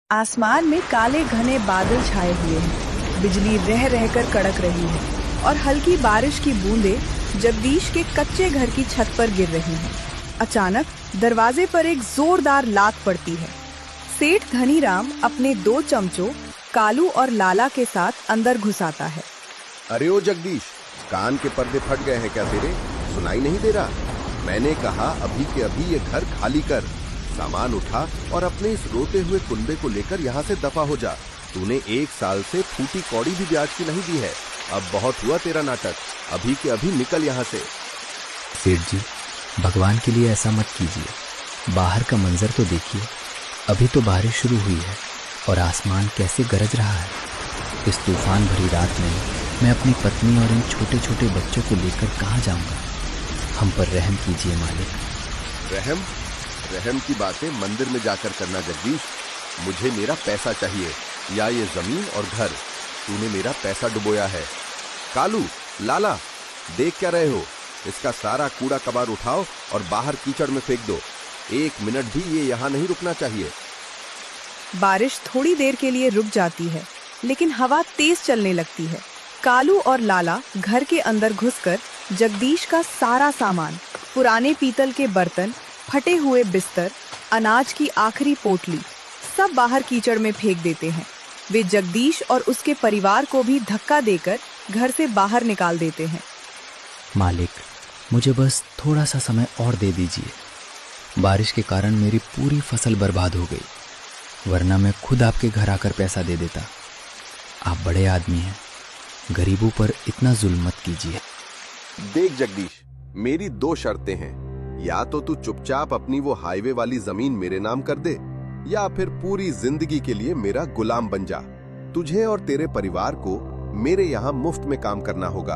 आसमान में काले घने बादल छाए हुए हैं। बिजली रह रहकर कड़क रही है और हल्की बारिश की बूंदें जगदीश के कच्चे घर की छत पर गिर रही हैं। अचानक दरवाजे पर एक जोरदार लात पड़ती है। सेठ धनीराम अपने 2 चमचों कालू और लाला के साथ अंदर घुस आता है। अरे ओ जगदीश, कान के पर्दे फट गए हैं क्या तेरे? सुनाई नहीं दे रहा? मैंने कहा अभी के अभी ये घर खाली कर, सामान उठा और अपने इस रोते हुए कुंबे को लेकर यहाँ से दफा हो जा। तूने 1 साल से फूटी कौड़ी भी ब्याज की नहीं दी है। अब बहुत हुआ तेरा नाटक, अभी के अभी निकल यहाँ से। सेठ जी, भगवान के लिए ऐसा मत कीजिए। बाहर का मंजर तो देखिए, अभी तो बारिश शुरू हुई है और आसमान कैसे गरज रहा है। इस तूफान भरी रात में मैं अपनी पत्नी और इन छोटे छोटे बच्चों को लेकर कहाँ जाऊंगा? हम पर रहम कीजिए मालिक। रहम की बातें मंदिर में जाकर करना जगदीश। मुझे मेरा पैसा चाहिए, या ये जमीन और घर। तूने मेरा पैसा डुबोया है। कालू, लाला, देख क्या रहे हो? इसका सारा कूड़ा कबाड़ उठाओ और बाहर कीचड़ में फेंक दो। 1 मिनट भी ये यहाँ नहीं रुकना चाहिए। बारिश थोड़ी देर के लिए रुक जाती है, लेकिन हवा तेज चलने लगती है। कालू और लाला घर के अंदर घुसकर जगदीश का सारा सामान, पुराने पीतल के बर्तन, फटे हुए बिस्तर, अनाज की आखिरी पोटली, सब बाहर कीचड़ में फेंक देते हैं। वे जगदीश और उसके परिवार को भी धक्का देकर घर से बाहर निकाल देते हैं। मालिक, मुझे बस थोड़ा सा समय और दे दीजिए। बारिश के कारण मेरी पूरी फसल बर्बाद हो गई, वरना मैं खुद आपके घर आकर पैसा दे देता। आप बड़े आदमी हैं, गरीबों पर इतना जुल्म मत कीजिए। देख जगदीश, मेरी 2 शर्तें हैं। या तो तू चुपचाप अपनी वो हाईवे वाली जमीन मेरे नाम कर दे, या फिर पूरी जिंदगी के लिए मेरा गुलाम बन जा। तुझे और तेरे परिवार को मेरे यहाँ मुफ्त में काम करना होगा।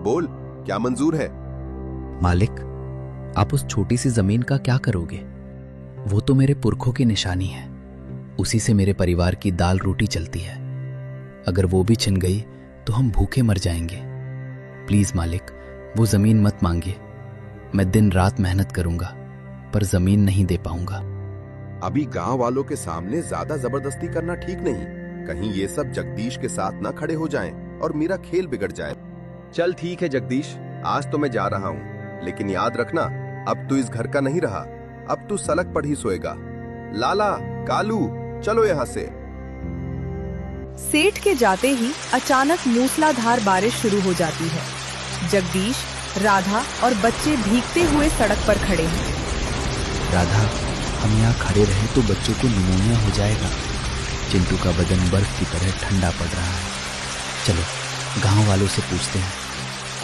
बोल, क्या मंजूर है? मालिक, आप उस छोटी सी जमीन का क्या करोगे? वो तो मेरे पुरखों की निशानी है। उसी से मेरे परिवार की दाल रोटी चलती है। अगर वो भी छिन गई तो हम भूखे मर जाएंगे। प्लीज मालिक, वो जमीन मत मांगिए। मैं दिन रात मेहनत करूंगा, पर जमीन नहीं दे पाऊंगा। अभी गांव वालों के सामने ज्यादा जबरदस्ती करना ठीक नहीं। कहीं ये सब जगदीश के साथ ना खड़े हो जाएं और मेरा खेल बिगड़ जाए। चल ठीक है जगदीश, आज तो मैं जा रहा हूँ, लेकिन याद रखना, अब तू इस घर का नहीं रहा। अब तू सड़क पर ही सोएगा। लाला, कालू, चलो यहाँ से। सेठ के जाते ही अचानक मूसलाधार बारिश शुरू हो जाती है। जगदीश, राधा और बच्चे भीगते हुए सड़क पर खड़े हैं। राधा, हम यहाँ खड़े रहे तो बच्चों को निमोनिया हो जाएगा। चिंटू का बदन बर्फ की तरह ठंडा पड़ रहा है। चलो गांव वालों से पूछते हैं,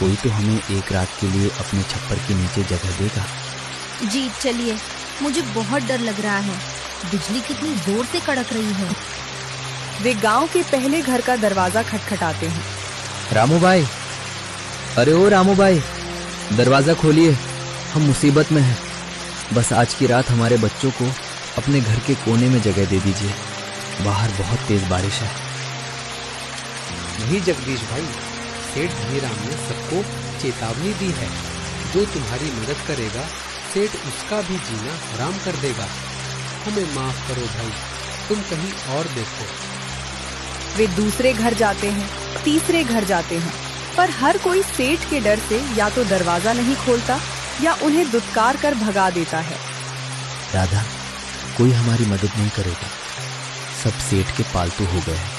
कोई तो हमें 1 रात के लिए अपने छप्पर के नीचे जगह देगा। जी चलिए, मुझे बहुत डर लग रहा है। बिजली कितनी जोर से कड़क रही है। वे गांव के पहले घर का दरवाजा खटखटाते हैं। रामू भाई, अरे ओ रामू भाई, दरवाजा खोलिए, हम मुसीबत में हैं। बस आज की रात हमारे बच्चों को अपने घर के कोने में जगह दे दीजिए। बाहर बहुत तेज बारिश है। नहीं जगदीश भाई, सेठ धनीराम ने सबको चेतावनी दी है। जो तुम्हारी मदद करेगा, सेठ उसका भी जीना हराम कर देगा। हमें माफ करो भाई, तुम कहीं और देखो। वे दूसरे घर जाते हैं, तीसरे घर जाते हैं, पर हर कोई सेठ के डर से या तो दरवाजा नहीं खोलता या उन्हें दुत्कार कर भगा देता है। राधा, कोई हमारी मदद नहीं करेगा। सब सेठ के पालतू हो गए हैं।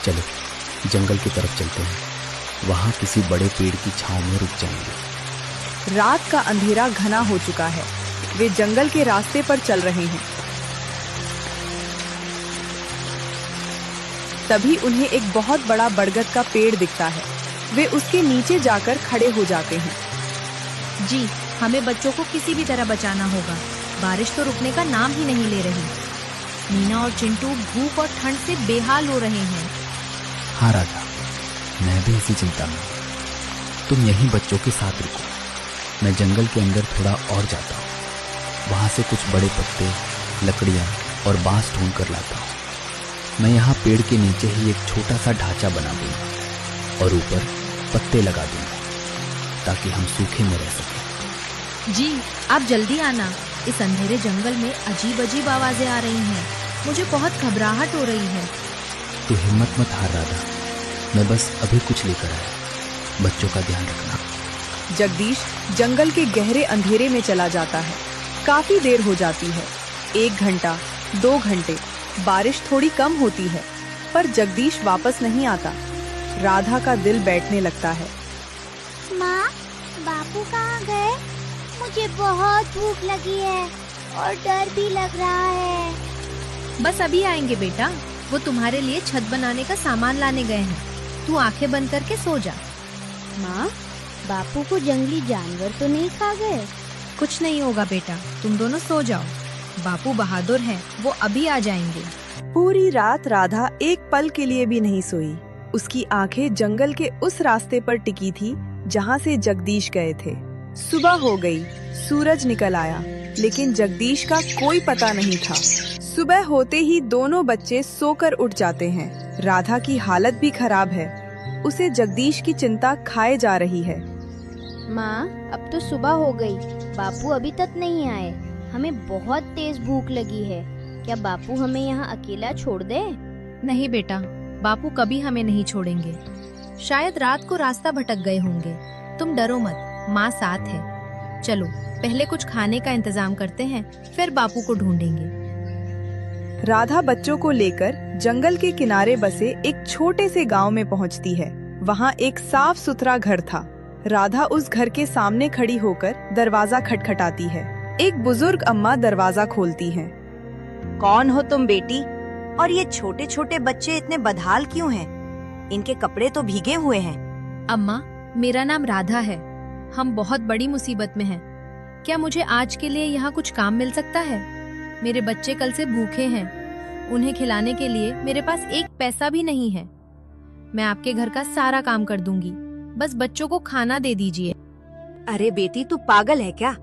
चलो जंगल की तरफ चलते हैं, वहां किसी बड़े पेड़ की छांव में रुक जाएंगे। रात का अंधेरा घना हो चुका है। वे जंगल के रास्ते पर चल रहे हैं। तभी उन्हें एक बहुत बड़ा बरगद का पेड़ दिखता है। वे उसके नीचे जाकर खड़े हो जाते हैं। जी, हमें बच्चों को किसी भी तरह बचाना होगा। बारिश तो रुकने का नाम ही नहीं ले रही। मीना और चिंटू भूख और ठंड से बेहाल हो रहे हैं। हाँ राधा, मैं भी इसी चिंता में। तुम यहीं बच्चों के साथ रुको, मैं जंगल के अंदर थोड़ा और जाता हूँ। वहां से कुछ बड़े पत्ते, लकड़ियाँ और बांस ढूंढ कर लाता हूँ। मैं यहाँ पेड़ के नीचे ही एक छोटा सा ढांचा बना दूंगा और ऊपर पत्ते लगा दूंगा, ताकि हम सूखे में रह सकें। जी, आप जल्दी आना। इस अंधेरे जंगल में अजीब अजीब आवाजें आ रही हैं। मुझे बहुत घबराहट हो रही है। तू हिम्मत मत हार राधा, मैं बस अभी कुछ लेकर आया। बच्चों का ध्यान रखना। जगदीश जंगल के गहरे अंधेरे में चला जाता है। काफी देर हो जाती है, 1 घंटा 2 घंटे। बारिश थोड़ी कम होती है, पर जगदीश वापस नहीं आता। राधा का दिल बैठने लगता है। माँ, बापू कहाँ गए? मुझे बहुत भूख लगी है और डर भी लग रहा है। बस अभी आएंगे बेटा, वो तुम्हारे लिए छत बनाने का सामान लाने गए हैं। तू आंखें बंद करके सो जा। माँ, बापू को जंगली जानवर तो नहीं खा गए? कुछ नहीं होगा बेटा, तुम दोनों सो जाओ। बापू बहादुर हैं, वो अभी आ जाएंगे। पूरी रात राधा एक पल के लिए भी नहीं सोई। उसकी आंखें जंगल के उस रास्ते पर टिकी थी जहाँ से जगदीश गए थे। सुबह हो गई, सूरज निकल आया, लेकिन जगदीश का कोई पता नहीं था। सुबह होते ही दोनों बच्चे सोकर उठ जाते हैं। राधा की हालत भी खराब है। उसे जगदीश की चिंता खाए जा रही है। माँ, अब तो सुबह हो गई, बापू अभी तक नहीं आए। हमें बहुत तेज भूख लगी है। क्या बापू हमें यहाँ अकेला छोड़ दे? नहीं बेटा, बापू कभी हमें नहीं छोड़ेंगे। शायद रात को रास्ता भटक गए होंगे। तुम डरो मत, माँ साथ है। चलो पहले कुछ खाने का इंतजाम करते हैं, फिर बापू को ढूंढेंगे। राधा बच्चों को लेकर जंगल के किनारे बसे एक छोटे से गांव में पहुंचती है। वहां एक साफ सुथरा घर था। राधा उस घर के सामने खड़ी होकर दरवाजा खटखटाती है। एक बुजुर्ग अम्मा दरवाजा खोलती हैं। कौन हो तुम बेटी? और ये छोटे छोटे बच्चे इतने बदहाल क्यों हैं? इनके कपड़े तो भीगे हुए हैं। अम्मा, मेरा नाम राधा है। हम बहुत बड़ी मुसीबत में हैं। क्या मुझे आज के लिए यहाँ कुछ काम मिल सकता है? मेरे बच्चे कल से भूखे हैं। उन्हें खिलाने के लिए मेरे पास एक पैसा भी नहीं है। मैं आपके घर का सारा काम कर दूंगी, बस बच्चों को खाना दे दीजिए। अरे बेटी, तू पागल है क्या?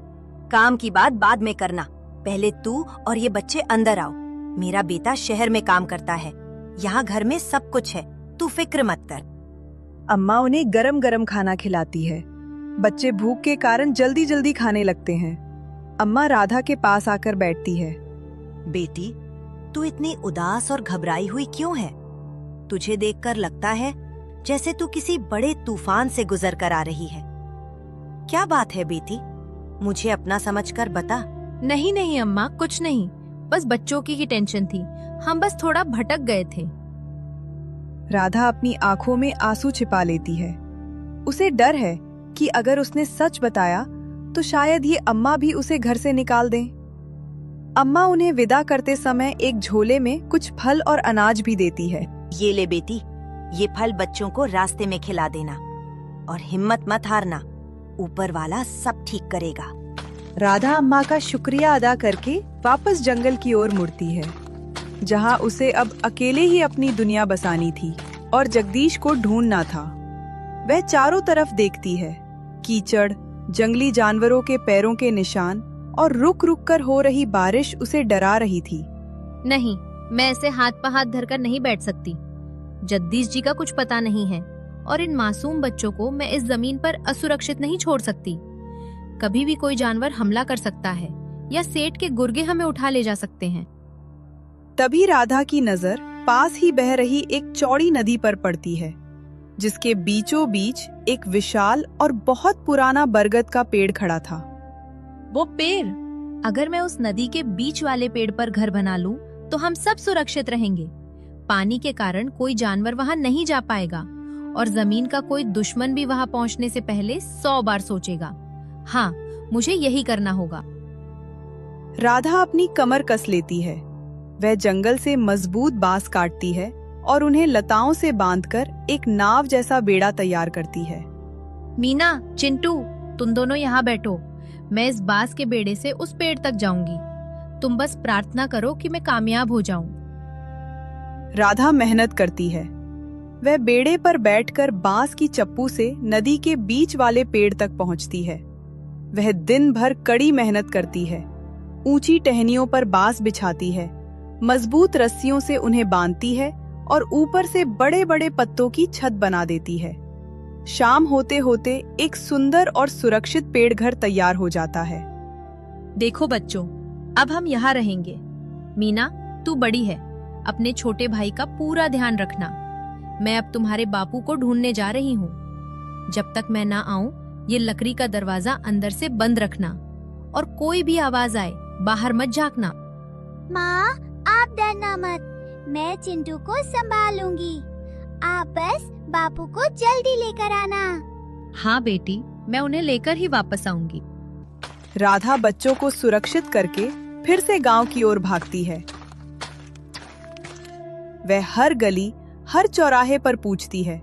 काम की बात बाद में करना, पहले तू और ये बच्चे अंदर आओ। मेरा बेटा शहर में काम करता है, यहाँ घर में सब कुछ है, तू फिक्र मत कर। अम्मा उन्हें गरम गरम खाना खिलाती है। बच्चे भूख के कारण जल्दी जल्दी खाने लगते हैं। अम्मा राधा के पास आकर बैठती है। बेटी, तू इतनी उदास और घबराई हुई क्यों है? तुझे देखकर लगता है जैसे तू किसी बड़े तूफान से गुजर कर आ रही है। क्या बात है बेटी? मुझे अपना समझकर बता। नहीं नहीं अम्मा, कुछ नहीं, बस बच्चों की ही टेंशन थी। हम बस थोड़ा भटक गए थे। राधा अपनी आंखों में आंसू छिपा लेती है। उसे डर है कि अगर उसने सच बताया तो शायद ये अम्मा भी उसे घर से निकाल दें। अम्मा उन्हें विदा करते समय एक झोले में कुछ फल और अनाज भी देती है। ये ले बेटी, ये फल बच्चों को रास्ते में खिला देना और हिम्मत मत हारना, ऊपर वाला सब ठीक करेगा। राधा अम्मा का शुक्रिया अदा करके वापस जंगल की ओर मुड़ती है, जहाँ उसे अब अकेले ही अपनी दुनिया बसानी थी और जगदीश को ढूंढना था। वह चारों तरफ देखती है। कीचड़, जंगली जानवरों के पैरों के निशान और रुक रुक कर हो रही बारिश उसे डरा रही थी। नहीं, मैं ऐसे हाथ पर हाथ धरकर नहीं बैठ सकती। जगदीश जी का कुछ पता नहीं है और इन मासूम बच्चों को मैं इस जमीन पर असुरक्षित नहीं छोड़ सकती। कभी भी कोई जानवर हमला कर सकता है या सेठ के गुर्गे हमें उठा ले जा सकते हैं। तभी राधा की नजर पास ही बह रही एक चौड़ी नदी पर पड़ती है, जिसके बीचों बीच एक विशाल और बहुत पुराना बरगद का पेड़ खड़ा था। वो पेड़, अगर मैं उस नदी के बीच वाले पेड़ पर घर बना लूं, तो हम सब सुरक्षित रहेंगे। पानी के कारण कोई जानवर वहां नहीं जा पाएगा और जमीन का कोई दुश्मन भी वहां पहुंचने से पहले 100 बार सोचेगा। हाँ, मुझे यही करना होगा। राधा अपनी कमर कस लेती है। वह जंगल से मजबूत बांस काटती है और उन्हें लताओं से बांधकर एक नाव जैसा बेड़ा तैयार करती है। मीना, चिंटू, तुम दोनों यहाँ बैठो। मैं इस बांस के बेड़े से उस पेड़ तक जाऊंगी। तुम बस प्रार्थना करो कि मैं कामयाब हो जाऊं। राधा मेहनत करती है। वह बेड़े पर बैठकर बांस की चप्पू से नदी के बीच वाले पेड़ तक पहुंचती है। वह दिन भर कड़ी मेहनत करती है। ऊंची टहनियों पर बांस बिछाती है, मजबूत रस्सियों से उन्हें बांधती है और ऊपर से बड़े बड़े पत्तों की छत बना देती है। शाम होते होते एक सुंदर और सुरक्षित पेड़ घर तैयार हो जाता है। देखो बच्चों, अब हम यहाँ रहेंगे। मीना, तू बड़ी है, अपने छोटे भाई का पूरा ध्यान रखना। मैं अब तुम्हारे बापू को ढूंढने जा रही हूँ। जब तक मैं ना आऊं, ये लकड़ी का दरवाजा अंदर से बंद रखना और कोई भी आवाज आए बाहर मत झांकना। माँ, आप डरना मत, मैं चिंटू को संभालूंगी। आप बस बापू को जल्दी लेकर आना। हाँ बेटी, मैं उन्हें लेकर ही वापस आऊंगी। राधा बच्चों को सुरक्षित करके फिर से गांव की ओर भागती है। वह हर गली, हर चौराहे पर पूछती है,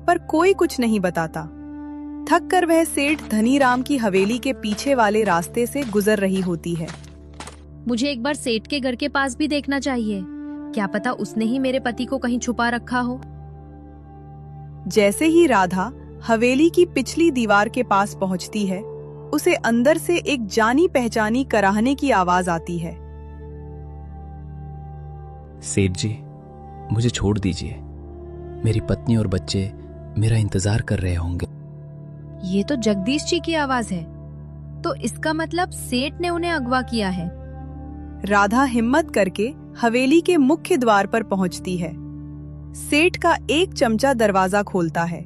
पर कोई कुछ नहीं बताता। थक कर वह सेठ धनीराम की हवेली के पीछे वाले रास्ते से गुजर रही होती है। मुझे एक बार सेठ के घर के पास भी देखना चाहिए, क्या पता उसने ही मेरे पति को कहीं छुपा रखा हो। जैसे ही राधा हवेली की पिछली दीवार के पास पहुंचती है, उसे अंदर से एक जानी पहचानी कराहने की आवाज आती है। सेठ जी, मुझे छोड़ दीजिए। मेरी पत्नी और बच्चे मेरा इंतजार कर रहे होंगे। ये तो जगदीश जी की आवाज है, तो इसका मतलब सेठ ने उन्हें अगवा किया है। राधा हिम्मत करके हवेली के मुख्य द्वार पर पहुंचती है। सेठ का एक चमचा दरवाजा खोलता है।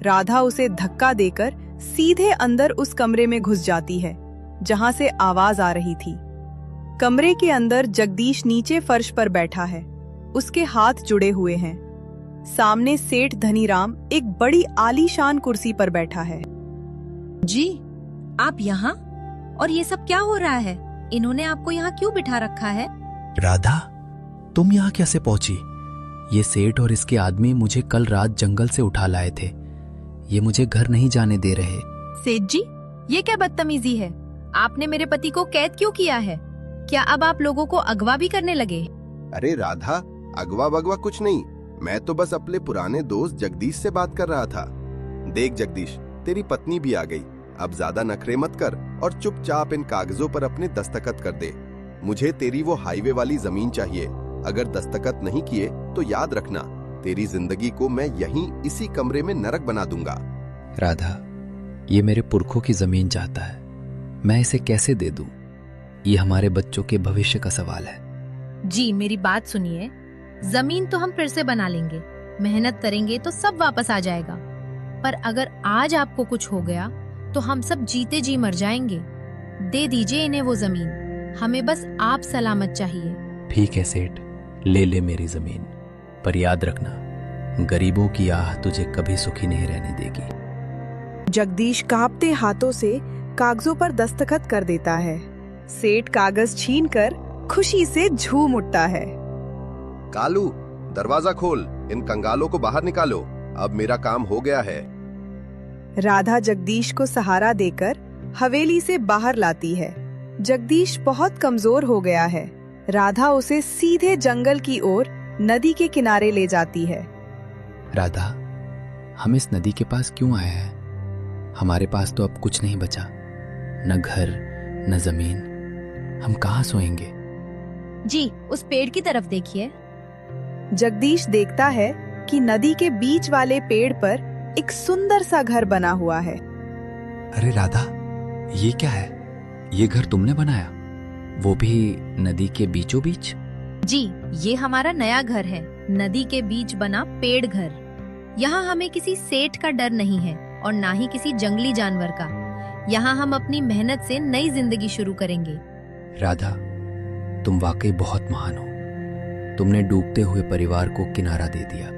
राधा उसे धक्का देकर सीधे अंदर उस कमरे में घुस जाती है जहां से आवाज आ रही थी। कमरे के अंदर जगदीश नीचे फर्श पर बैठा है, उसके हाथ जुड़े हुए हैं। सामने सेठ धनीराम एक बड़ी आलीशान कुर्सी पर बैठा है। जी, आप यहाँ? और ये सब क्या हो रहा है? इन्होंने आपको यहाँ क्यों बिठा रखा है? राधा, तुम यहाँ कैसे पहुंची? ये सेठ और इसके आदमी मुझे कल रात जंगल से उठा लाए थे। ये मुझे घर नहीं जाने दे रहे। सेठ जी, ये क्या बदतमीजी है? आपने मेरे पति को कैद क्यों किया है? क्या अब आप लोगों को अगवा भी करने लगे? अरे राधा, अगवा बगवा कुछ नहीं, मैं तो बस अपने पुराने दोस्त जगदीश से बात कर रहा था। देख जगदीश, तेरी पत्नी भी आ गई। अब ज्यादा नखरे मत कर और चुपचाप इन कागजों पर अपने दस्तखत कर दे। मुझे तेरी वो हाईवे वाली जमीन चाहिए। अगर दस्तखत नहीं किए तो याद रखना, तेरी जिंदगी को मैं यहीं इसी कमरे में नरक बना दूंगा। राधा, ये मेरे पुरखों की जमीन चाहता है, मैं इसे कैसे दे दूं? ये हमारे बच्चों के भविष्य का सवाल है। जी, मेरी बात सुनिए। जमीन तो हम फिर से बना लेंगे, मेहनत करेंगे तो सब वापस आ जाएगा। पर अगर आज आपको कुछ हो गया तो हम सब जीते जी मर जाएंगे। दे दीजिए इन्हें वो जमीन, हमें बस आप सलामत चाहिए। ठीक है सेठ, ले ले मेरी जमीन, पर याद रखना, गरीबों की आह तुझे कभी सुखी नहीं रहने देगी। जगदीश कांपते हाथों से कागजों पर दस्तखत कर देता है। सेठ कागज छीनकर खुशी से झूम उठता है। कालू, दरवाजा खोल, इन कंगालों को बाहर निकालो, अब मेरा काम हो गया है। राधा जगदीश को सहारा देकर हवेली से बाहर लाती है। जगदीश बहुत कमजोर हो गया है। राधा उसे सीधे जंगल की ओर नदी के किनारे ले जाती है। राधा, हम इस नदी के पास क्यों आए हैं? हमारे पास तो अब कुछ नहीं बचा, न घर न जमीन। हम कहाँ सोएंगे? जी, उस पेड़ की तरफ देखिए। जगदीश देखता है कि नदी के बीच वाले पेड़ पर एक सुंदर सा घर बना हुआ है। अरे राधा, ये क्या है? ये घर तुमने बनाया? वो भी नदी के बीचों बीच? जी, ये हमारा नया घर है, नदी के बीच बना पेड़ घर। यहाँ हमें किसी सेठ का डर नहीं है और ना ही किसी जंगली जानवर का। यहाँ हम अपनी मेहनत से नई जिंदगी शुरू करेंगे। राधा, तुम वाकई बहुत महान हो। तुमने डूबते हुए परिवार को किनारा दे दिया।